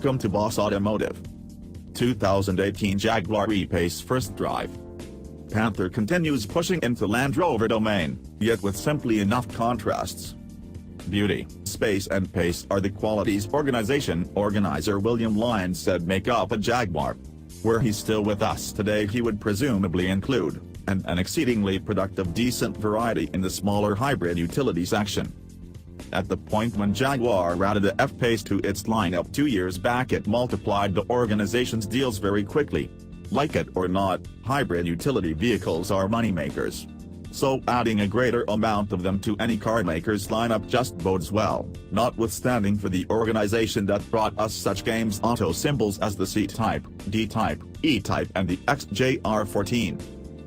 Welcome to Boss Automotive. 2018 Jaguar E-Pace first drive. Panther continues pushing into Land Rover domain, yet with simply enough contrasts. Beauty, space and pace are the qualities organizer William Lyons said make up a Jaguar. Were he still with us today, he would presumably include an exceedingly productive decent variety in the smaller hybrid utility section. At the point when Jaguar added the F-Pace to its lineup 2 years back, it multiplied the organization's deals very quickly. Like it or not, hybrid utility vehicles are moneymakers. So adding a greater amount of them to any carmaker's lineup just bodes well, notwithstanding for the organization that brought us such games auto symbols as the C-Type, D-Type, E-Type and the XJR14.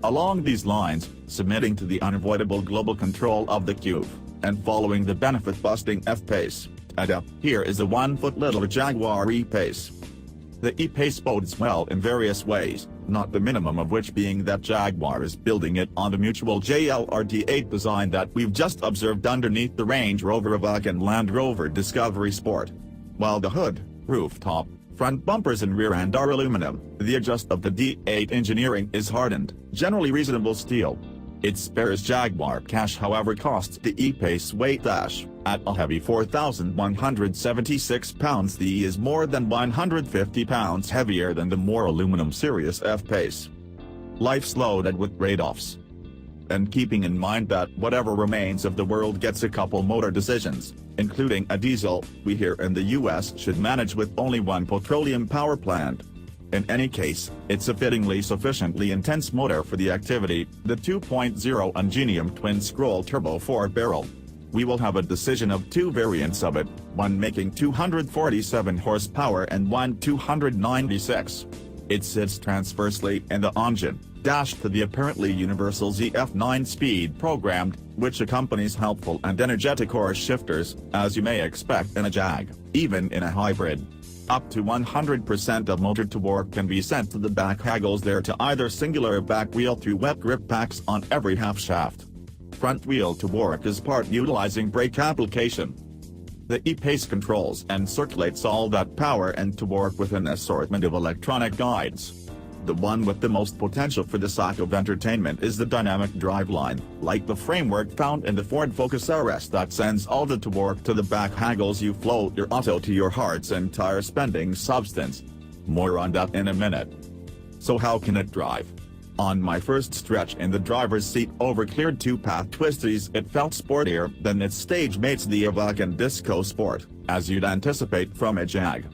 Along these lines, submitting to the unavoidable global control of the CUV, and following the benefit-busting F-Pace, tadaa, here is a 1-foot little Jaguar E-Pace. The E-Pace bodes well in various ways, not the minimum of which being that Jaguar is building it on the mutual JLRD8 design that we've just observed underneath the Range Rover Evoque and Land Rover Discovery Sport. While the hood, rooftop, front bumpers and rear end are aluminum, the adjust of the D8 engineering is hardened, generally reasonable steel. It spares Jaguar cash, however costs the E-Pace weight dash. At a heavy 4,176 pounds, the E is more than 150 pounds heavier than the more aluminum Sirius F-Pace. Life's loaded with trade-offs. And keeping in mind that whatever remains of the world gets a couple motor decisions, including a diesel, we here in the US should manage with only one petroleum power plant. In any case, it's a fittingly sufficiently intense motor for the activity, the 2.0 Ingenium twin-scroll turbo 4-barrel. We will have a decision of two variants of it, one making 247 horsepower and one 296. It sits transversely in the engine, dashed to the apparently universal ZF 9-speed programmed, which accompanies helpful and energetic horse shifters, as you may expect in a Jag, even in a hybrid. Up to 100% of motor torque can be sent to the back haggles there to either singular back wheel through wet grip packs on every half shaft. Front wheel torque is part utilizing brake application. The E-Pace controls and circulates all that power and torque with an assortment of electronic guides. The one with the most potential for the sake of entertainment is the dynamic driveline, like the framework found in the Ford Focus RS that sends all the torque to the back haggles. You float your auto to your heart's entire spending substance. More on that in a minute. So how can it drive? On my first stretch in the driver's seat over cleared two-path twisties, it felt sportier than its stage mates the Evoque and Disco Sport, as you'd anticipate from a Jag.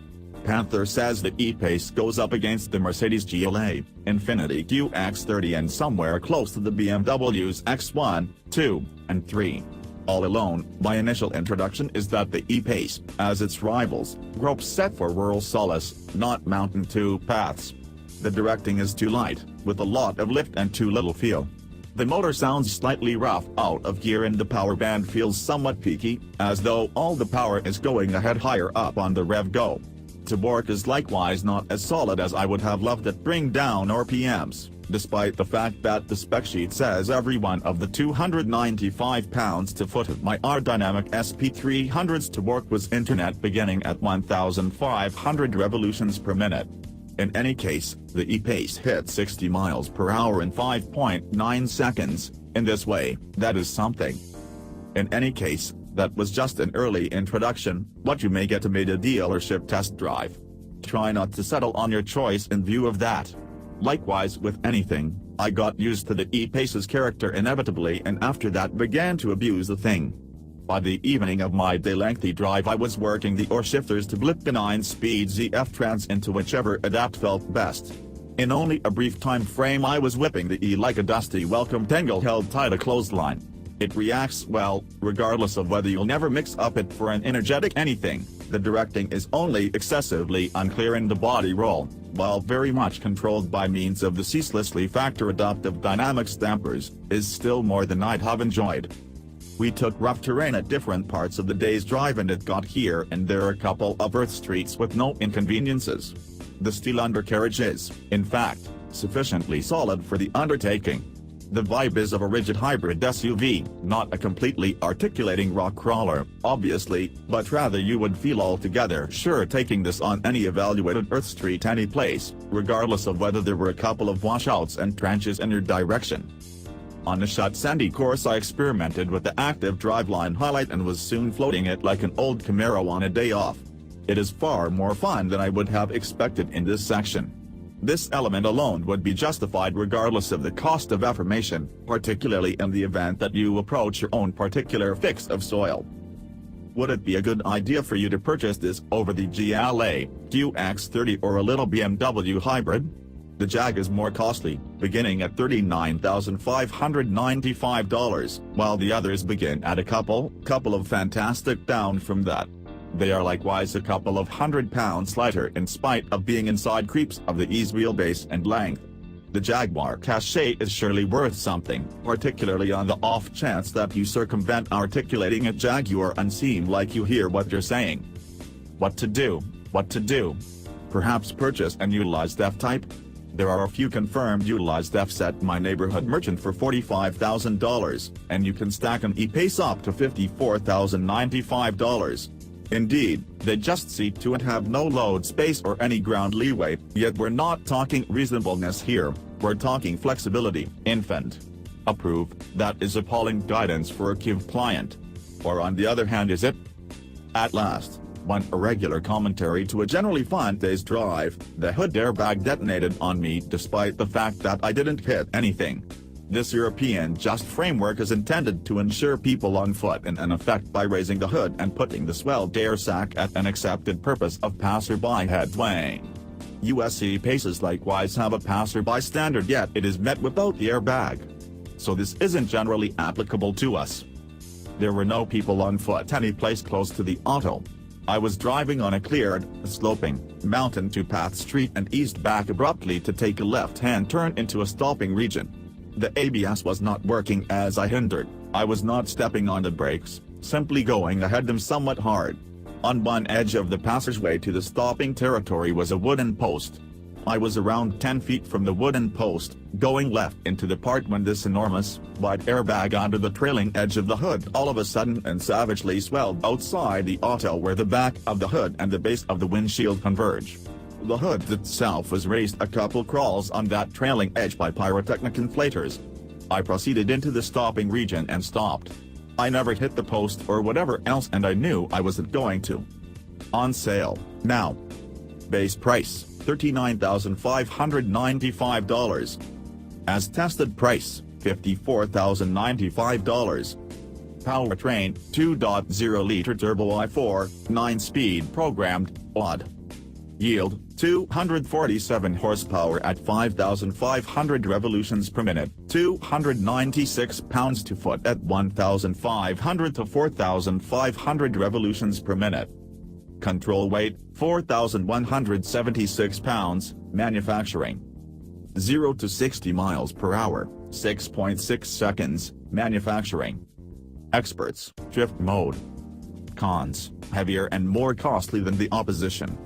Panther says the E-Pace goes up against the Mercedes GLA, Infiniti QX30 and somewhere close to the BMW's X1, 2, and 3. All alone, my initial introduction is that the E-Pace, as its rivals, gropes set for rural solace, not mountain two-paths. The directing is too light, with a lot of lift and too little feel. The motor sounds slightly rough out of gear and the power band feels somewhat peaky, as though all the power is going ahead higher up on the rev go. Torque is likewise not as solid as I would have loved it. Bring down RPMs, despite the fact that the spec sheet says every one of the 295 pounds-to-foot of my R-Dynamic SP300's torque was internet beginning at 1,500 revolutions per minute. In any case, the E-Pace hit 60 miles per hour in 5.9 seconds, in this way, that is something. In any case, that was just an early introduction. What you may get amid a dealership test drive. Try not to settle on your choice in view of that. Likewise with anything, I got used to the E-Pace's character inevitably and after that began to abuse the thing. By the evening of my day-lengthy drive I was working the shifters to blip the 9-speed ZF Trans into whichever adapt felt best. In only a brief time frame I was whipping the E like a dusty welcome tangle held tight a clothesline. It reacts well, regardless of whether you'll never mix up it for an energetic anything. The directing is only excessively unclear in the body roll, while very much controlled by means of the ceaselessly factor adaptive dynamics dampers, is still more than I'd have enjoyed. We took rough terrain at different parts of the day's drive and it got here and there a couple of earth streets with no inconveniences. The steel undercarriage is, in fact, sufficiently solid for the undertaking. The vibe is of a rigid hybrid SUV, not a completely articulating rock crawler, obviously, but rather you would feel altogether sure taking this on any evaluated Earth street any place, regardless of whether there were a couple of washouts and trenches in your direction. On a shut sandy course I experimented with the active driveline highlight and was soon floating it like an old Camaro on a day off. It is far more fun than I would have expected in this section. This element alone would be justified regardless of the cost of affirmation, particularly in the event that you approach your own particular fix of soil. Would it be a good idea for you to purchase this over the GLA, QX30 or a little BMW hybrid? The Jag is more costly, beginning at $39,595, while the others begin at a couple of fantastic down from that. They are likewise a couple of £100 lighter in spite of being inside creeps of the E's wheelbase and length. The Jaguar cachet is surely worth something, particularly on the off chance that you circumvent articulating a Jaguar and seem like you hear what you're saying. What to do? Perhaps purchase an utilized F-Type? There are a few confirmed utilized Fs at my neighborhood merchant for $45,000, and you can stack an E-Pace up to $54,095. Indeed, they just seat to and have no load space or any ground leeway, yet we're not talking reasonableness here, we're talking flexibility. Infant. Approve, that is appalling guidance for a KIV client. Or on the other hand is it? At last, one irregular commentary to a generally fun day's drive, the hood airbag detonated on me despite the fact that I didn't hit anything. This European just framework is intended to ensure people on foot in effect by raising the hood and putting the swelled air sac at an accepted purpose of passerby headway. US E-Paces likewise have a passerby standard, yet it is met without the airbag. So this isn't generally applicable to us. There were no people on foot any place close to the auto. I was driving on a cleared, sloping, mountain two-path street and eased back abruptly to take a left-hand turn into a stopping region. The ABS was not working as I hindered. I was not stepping on the brakes, simply going ahead them somewhat hard. On one edge of the passageway to the stopping territory was a wooden post. I was around 10 feet from the wooden post, going left into the part when this enormous, wide airbag under the trailing edge of the hood all of a sudden and savagely swelled outside the auto where the back of the hood and the base of the windshield converge. The hood itself was raised a couple crawls on that trailing edge by pyrotechnic inflators. I proceeded into the stopping region and stopped. I never hit the post or whatever else and I knew I wasn't going to. On sale, now. Base price, $39,595. As tested price, $54,095. Powertrain, 2.0-liter turbo i4, 9-speed programmed, odd. Yield, 247 horsepower at 5,500 revolutions per minute, 296 pounds-to-foot at 1,500 to 4,500 revolutions per minute. Control weight, 4,176 pounds, manufacturing. 0 to 60 miles per hour, 6.6 seconds, manufacturing. Experts, drift mode. Cons, heavier and more costly than the opposition.